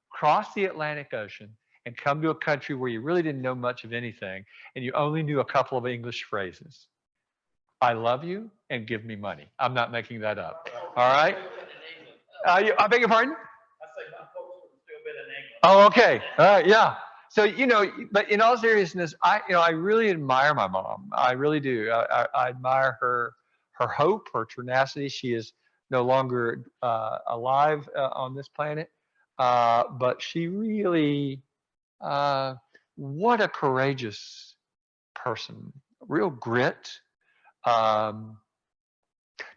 Speaker 1: crossed the Atlantic Ocean, and come to a country where you really didn't know much of anything, and you only knew a couple of English phrases? I love you and give me money. I'm not making that up. All right? I beg your pardon?
Speaker 4: I say my folks would have still been in England.
Speaker 1: Oh, okay. All right. Yeah. So, but in all seriousness, I really admire my mom. I really do. I admire her hope, her tenacity. She is no longer alive on this planet. But she really, what a courageous person. Real grit. To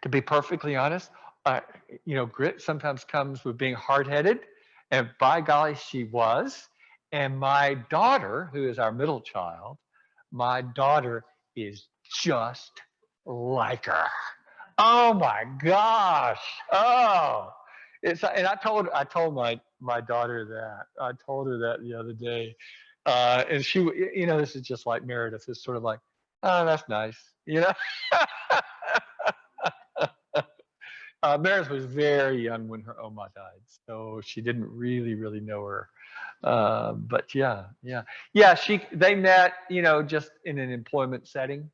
Speaker 1: be perfectly honest, grit sometimes comes with being hard-headed, and by golly, she was. And my daughter, who is our middle child, my daughter is just like her. Oh my gosh! Oh, and I told my daughter that. I told her that the other day, and she, this is just like Meredith. It's sort of like, oh, that's nice, Meredith was very young when her Oma died, so she didn't really know her. But yeah. They met, just in an employment setting,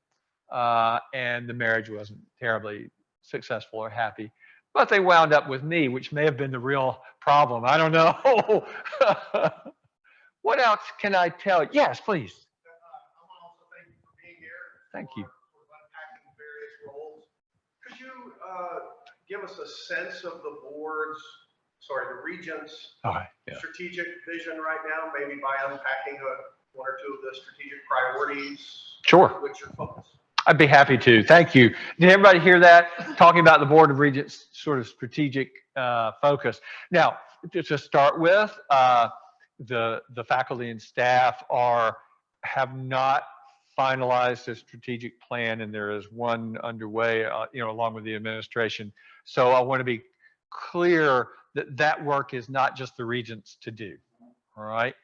Speaker 1: and the marriage wasn't terribly successful or happy. But they wound up with me, which may have been the real problem. I don't know. What else can I tell you? Yes, please.
Speaker 5: I want to also thank you for being here.
Speaker 1: Thank you.
Speaker 5: For unpacking various roles. Could you give us a sense of the regent's strategic vision right now, maybe by unpacking one or two of the strategic priorities?
Speaker 1: Sure.
Speaker 5: Which are focused.
Speaker 1: I'd be happy to. Thank you. Did everybody hear that? Talking about the Board of Regents' sort of strategic focus. Now, to start with, the faculty and staff have not finalized a strategic plan, and there is one underway, along with the administration. So I want to be clear that work is not just the regents to do. All right.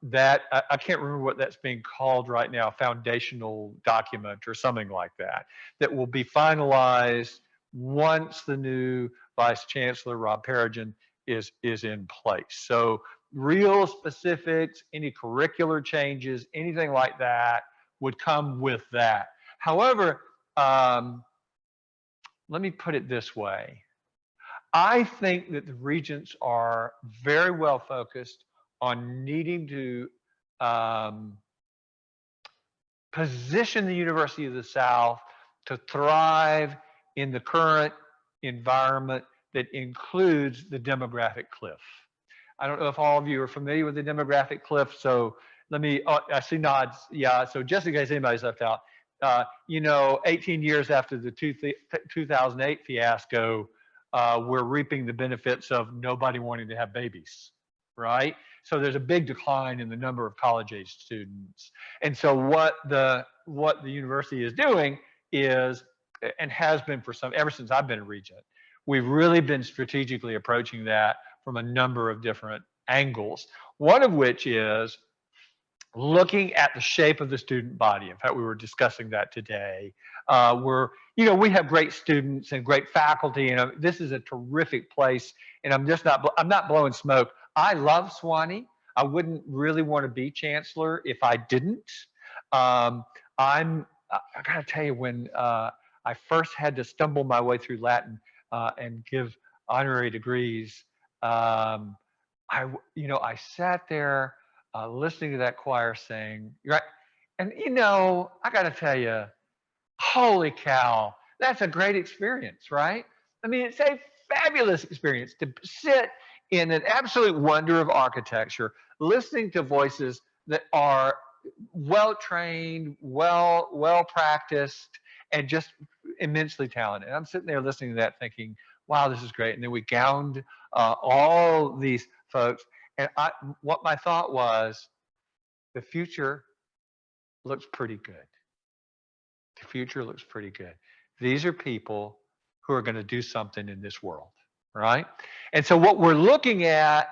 Speaker 1: That I can't remember what that's being called right now, foundational document or something like that, that will be finalized once the new Vice Chancellor, Rob Perrigan, is in place. So real specifics, any curricular changes, anything like that would come with that. However, let me put it this way. I think that the regents are very well focused on needing to position the University of the South to thrive in the current environment that includes the demographic cliff. I don't know if all of you are familiar with the demographic cliff, so I see nods. Yeah, so just in case anybody's left out, 18 years after the 2008 fiasco, we're reaping the benefits of nobody wanting to have babies, right? So there's a big decline in the number of college-age students. And so what the university is doing is, and has been ever since I've been a regent, we've really been strategically approaching that from a number of different angles. One of which is looking at the shape of the student body. In fact, we were discussing that today. We have great students and great faculty, and this is a terrific place. And I'm not blowing smoke. I love Sewanee. I wouldn't really want to be chancellor if I didn't. I gotta tell you, when I first had to stumble my way through Latin and give honorary degrees, I sat there listening to that choir sing, right? And you know, I got to tell you, holy cow, that's a great experience, right? I mean, it's a fabulous experience to sit in an absolute wonder of architecture, listening to voices that are well trained, well practiced, and just immensely talented. And I'm sitting there listening to that, thinking, "Wow, this is great." And then we gowned all these folks, and what my thought was, the future looks pretty good. The future looks pretty good. These are people who are going to do something in this world, right? And so what we're looking at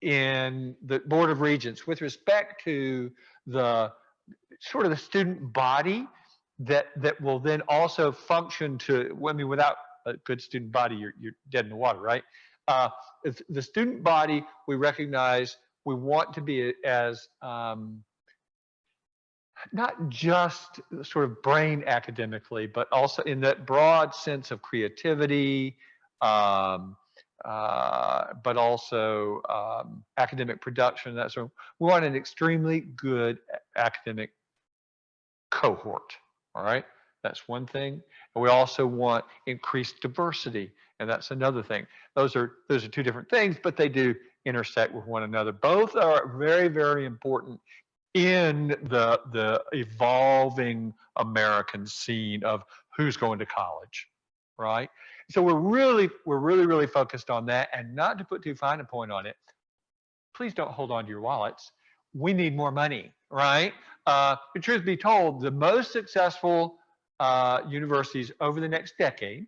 Speaker 1: in the Board of Regents with respect to the sort of the student body that will then also function to, I mean, without a good student body, you're dead in the water, right? The student body, we recognize we want to be as not just sort of brain academically, but also in that broad sense of creativity, um, but also academic production. That sort of, we want an extremely good academic cohort. All right, that's one thing. And we also want increased diversity, and that's another thing. Those are two different things, but they do intersect with one another. Both are very important in the evolving American scene of who's going to college, right? So we're really focused on that, and not to put too fine a point on it. Please don't hold on to your wallets. We need more money, right? The truth be told, the most successful universities over the next decade,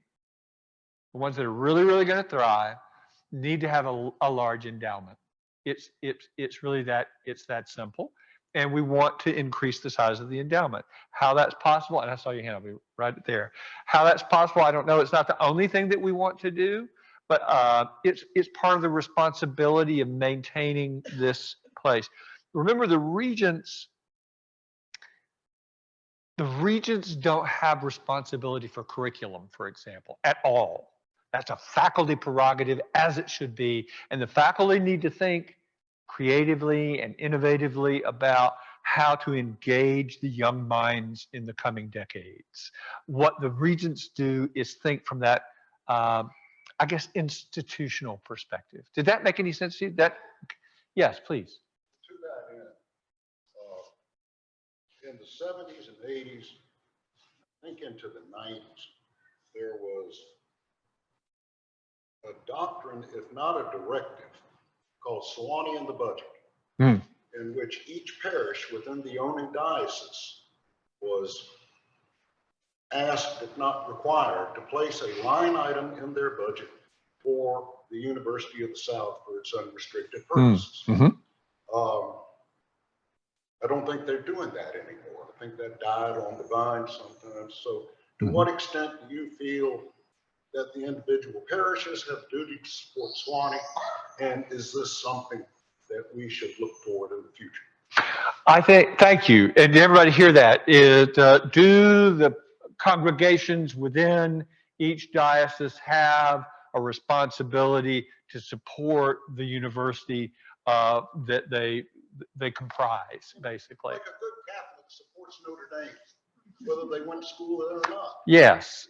Speaker 1: the ones that are really going to thrive, need to have a large endowment. It's really that simple. And we want to increase the size of the endowment. How that's possible, and I saw your hand, I'll be right there. How that's possible, I don't know. It's not the only thing that we want to do, but it's part of the responsibility of maintaining this place. Remember, the regents don't have responsibility for curriculum, for example, at all. That's a faculty prerogative, as it should be. And the faculty need to think creatively and innovatively about how to engage the young minds in the coming decades. What the regents do is think from that, I guess, institutional perspective. Did that make any sense to you? Yes, please.
Speaker 6: To that end, in the 70s and 80s, I think into the 90s, there was a doctrine, if not a directive, called Sewanee and the Budget, in which each parish within the owning diocese was asked, if not required, to place a line item in their budget for the University of the South for its unrestricted purposes. I don't think they're doing that anymore. I think that died on the vine sometimes. So to what extent do you feel that the individual parishes have duty to support Sewanee? And is this something that we should look forward in the future?
Speaker 1: I think, thank you. And did everybody hear that? Do the congregations within each diocese have a responsibility to support the university that they comprise, basically?
Speaker 6: Like a good Catholic supports Notre Dame, whether they went to school there or not.
Speaker 1: Yes.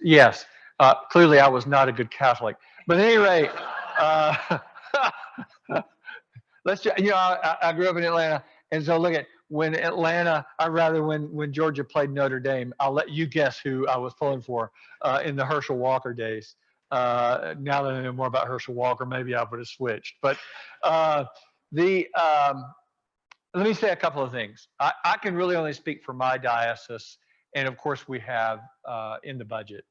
Speaker 1: Clearly, I was not a good Catholic. But at any rate, let's just, I grew up in Atlanta. And so look at when Georgia played Notre Dame, I'll let you guess who I was pulling for in the Herschel Walker days. Now that I know more about Herschel Walker, maybe I would have switched. But let me say a couple of things. I can really only speak for my diocese. And of course, we have in the budget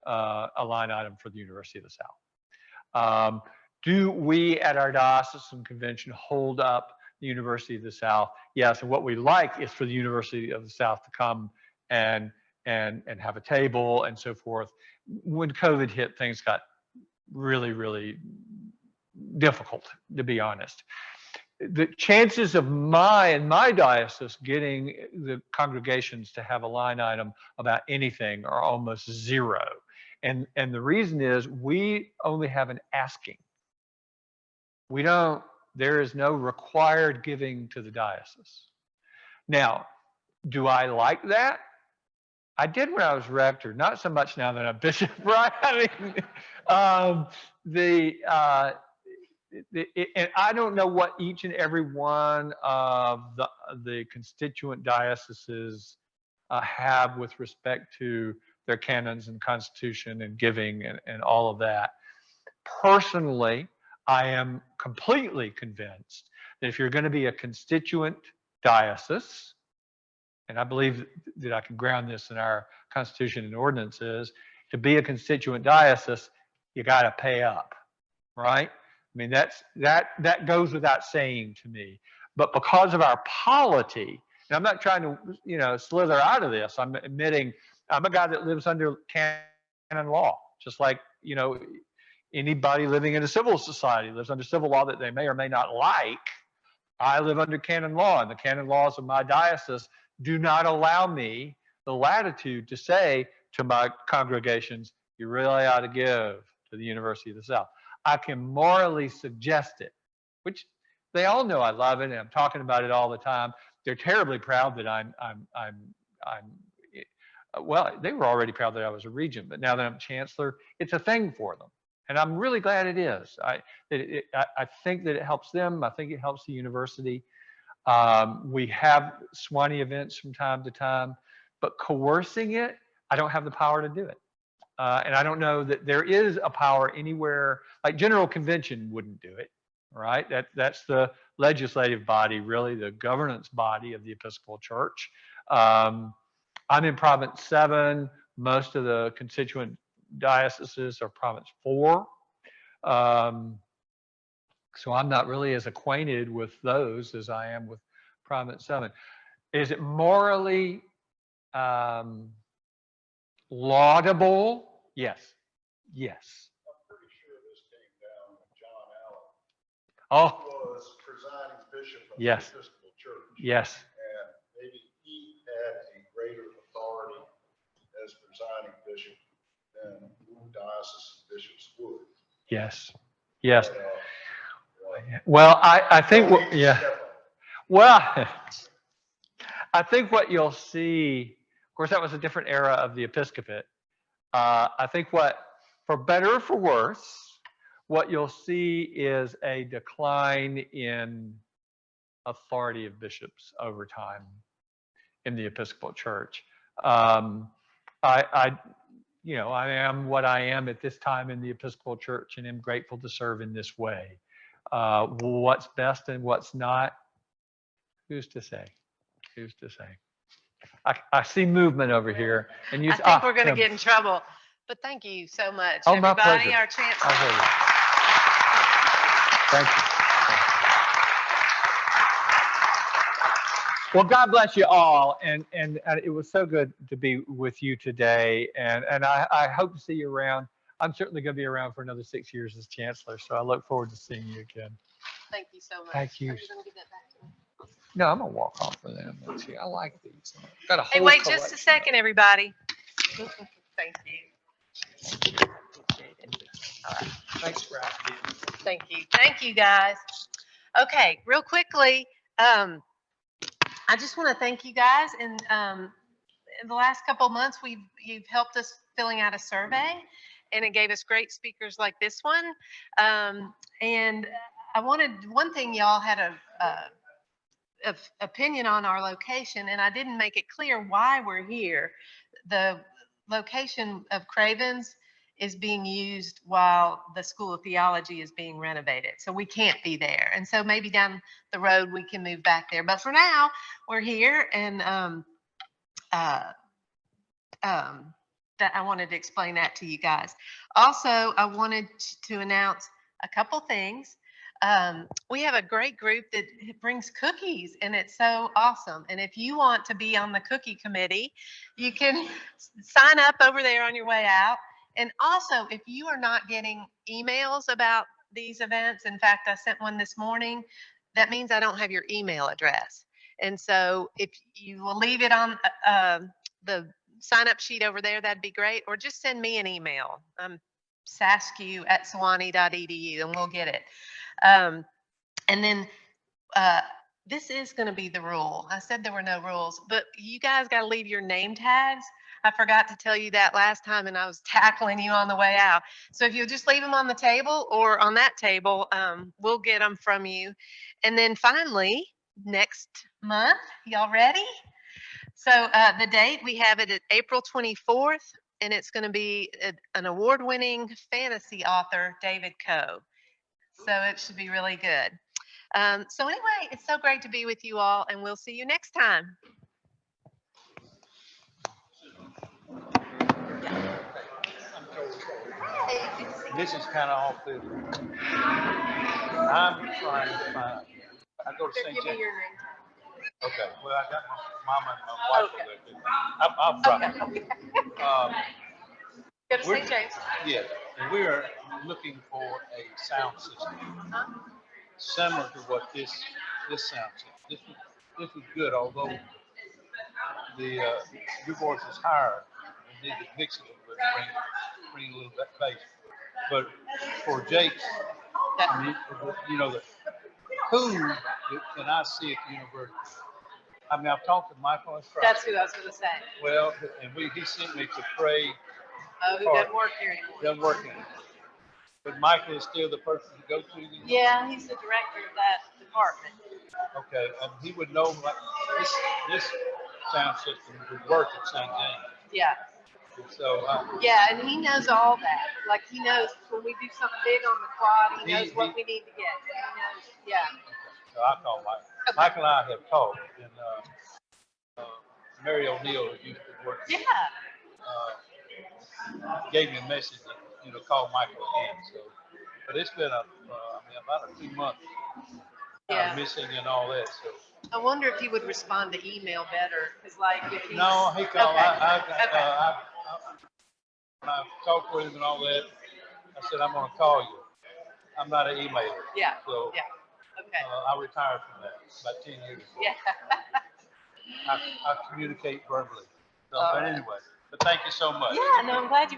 Speaker 1: a line item for the University of the South. Do we at our diocesan convention hold up the University of the South? Yes, and what we like is for the University of the South to come and have a table and so forth. When COVID hit, things got really difficult, to be honest. The chances of my diocese getting the congregations to have a line item about anything are almost zero. And the reason is we only have an asking. There is no required giving to the diocese. Now, Do I like that? I did when I was rector, not so much now that I'm bishop, right? I mean, um, and I don't know what each and every one of the constituent dioceses have with respect to their canons and constitution and giving and all of that. Personally, I am completely convinced that if you're going to be a constituent diocese, and I believe that I can ground this in our constitution and ordinances, to be a constituent diocese, you got to pay up, right? I mean, that goes without saying to me. But because of our polity, and I'm not trying to, slither out of this. I'm admitting I'm a guy that lives under canon law, just like, anybody living in a civil society lives under civil law that they may or may not like. I live under canon law, and the canon laws of my diocese do not allow me the latitude to say to my congregations, you really ought to give to the University of the South. I can morally suggest it, which they all know I love it, and I'm talking about it all the time. They're terribly proud that well, they were already proud that I was a regent, but now that I'm chancellor, it's a thing for them. And I'm really glad it is. I think that it helps them. I think it helps the university. We have Sewanee events from time to time, but coercing it, I don't have the power to do it. And I don't know that there is a power anywhere, like General Convention wouldn't do it, right? That's the legislative body, really, the governance body of the Episcopal Church. I'm in Province 7. Most of the constituent dioceses are Province 4. So I'm not really as acquainted with those as I am with Province 7. Is it morally laudable? Yes. Yes.
Speaker 6: I'm pretty sure this came down when John Allen
Speaker 1: Oh,
Speaker 6: was presiding bishop of
Speaker 1: yes.
Speaker 6: the Episcopal Church.
Speaker 1: Yes.
Speaker 6: And maybe he had a greater authority as presiding bishop than diocesan bishops would.
Speaker 1: Yes. Yes.
Speaker 6: But,
Speaker 1: Well, I think, well, I think what you'll see, of course, that was a different era of the episcopate. I think for better or for worse, what you'll see is a decline in authority of bishops over time in the Episcopal Church. I am what I am at this time in the Episcopal Church, and am grateful to serve in this way. What's best and what's not, who's to say? Who's to say? I see movement over here, and you.
Speaker 2: I think we're going to get in trouble. But thank you so much,
Speaker 1: Oh, my
Speaker 2: everybody.
Speaker 1: pleasure.
Speaker 2: Our chancellor.
Speaker 1: Thank you. Well, God bless you all, and it was so good to be with you today, and I hope to see you around. I'm certainly going to be around for another 6 years as chancellor, so I look forward to seeing you again.
Speaker 2: Thank you so much.
Speaker 1: Thank you.
Speaker 2: Are you going to give that back to me?
Speaker 1: No, I'm gonna walk off with them. Let's see. I like these. Got a whole
Speaker 2: Hey, wait just a
Speaker 1: collection.
Speaker 2: second, everybody. Thank you. Appreciate it. All right.
Speaker 1: Thanks, Brad.
Speaker 2: Thank you. Thank you, guys. Okay, real quickly, I just want to thank you guys. In the last couple of months, you've helped us filling out a survey, and it gave us great speakers like this one. And I wanted one thing. Y'all had a opinion on our location, and I didn't make it clear why we're here. The location of Cravens is being used while the School of Theology is being renovated, so we can't be there. And so maybe down the road we can move back there, but for now we're here. And that I wanted to explain that to you guys. Also, I wanted to announce a couple things. We have a great group that brings cookies, and it's so awesome. And if you want to be on the cookie committee, you can sign up over there on your way out. And also, if you are not getting emails about these events, in fact, I sent one this morning, that means I don't have your email address. And so if you will leave it on the sign up sheet over there, that'd be great. Or just send me an email. saskew@sewanee.edu, and we'll get it. And then this is going to be the rule. I said there were no rules, but you guys got to leave your name tags. I forgot to tell you that last time, and I was tackling you on the way out. So if you'll just leave them on the table or on that table, we'll get them from you. And then finally, next month, y'all ready? So the date, we have it at April 24th, and it's going to be an award-winning fantasy author, David Coe. So it should be really good. So anyway, it's so great to be with you all, and we'll see you next time.
Speaker 7: This is kind of off the. I'm trying to find. I go to St.
Speaker 2: Give me
Speaker 7: James.
Speaker 2: your name.
Speaker 7: Okay. Well, I got my mama and my wife over there. I'll drop it.
Speaker 2: Go to
Speaker 7: We're-
Speaker 2: St. James.
Speaker 7: Yeah, and we are looking for a sound system similar to what this sound system. This was good, although the your voice is higher. We need to mix it a little bit, bring a little bit bass. But for Jake's, I mean, who can I see at the university? I mean, I've talked to Michael and Friday.
Speaker 2: That's who I was going to say.
Speaker 7: Well, and he sent me to pray.
Speaker 2: Oh, who doesn't work here anymore.
Speaker 7: Doesn't work anymore. But Michael is still the person to go to.
Speaker 2: Yeah, he's the director of that department.
Speaker 7: Okay, and he would know like this sound system would work at St. James.
Speaker 2: Yeah.
Speaker 7: So
Speaker 2: Yeah, and he knows all that. Like he knows when we do something big on the quad, he knows what we need to get. He knows, yeah.
Speaker 7: So I call Mike. Okay. Michael and I have talked, and Mary O'Neill, who used to work, gave me a message that call Michael again. So, but it's been about a 2 month missing and all that. So
Speaker 2: I wonder if he would respond to email better, because like if he's,
Speaker 7: no, he called.
Speaker 2: Okay.
Speaker 7: When I talked with him and all that, I said I'm going to call you. I'm not an emailer.
Speaker 2: Yeah.
Speaker 7: So
Speaker 2: yeah. Okay.
Speaker 7: I retired from that about 10 years ago.
Speaker 2: Yeah.
Speaker 7: I communicate verbally. So, but anyway, but thank you so much.
Speaker 2: Yeah. No, I'm glad you.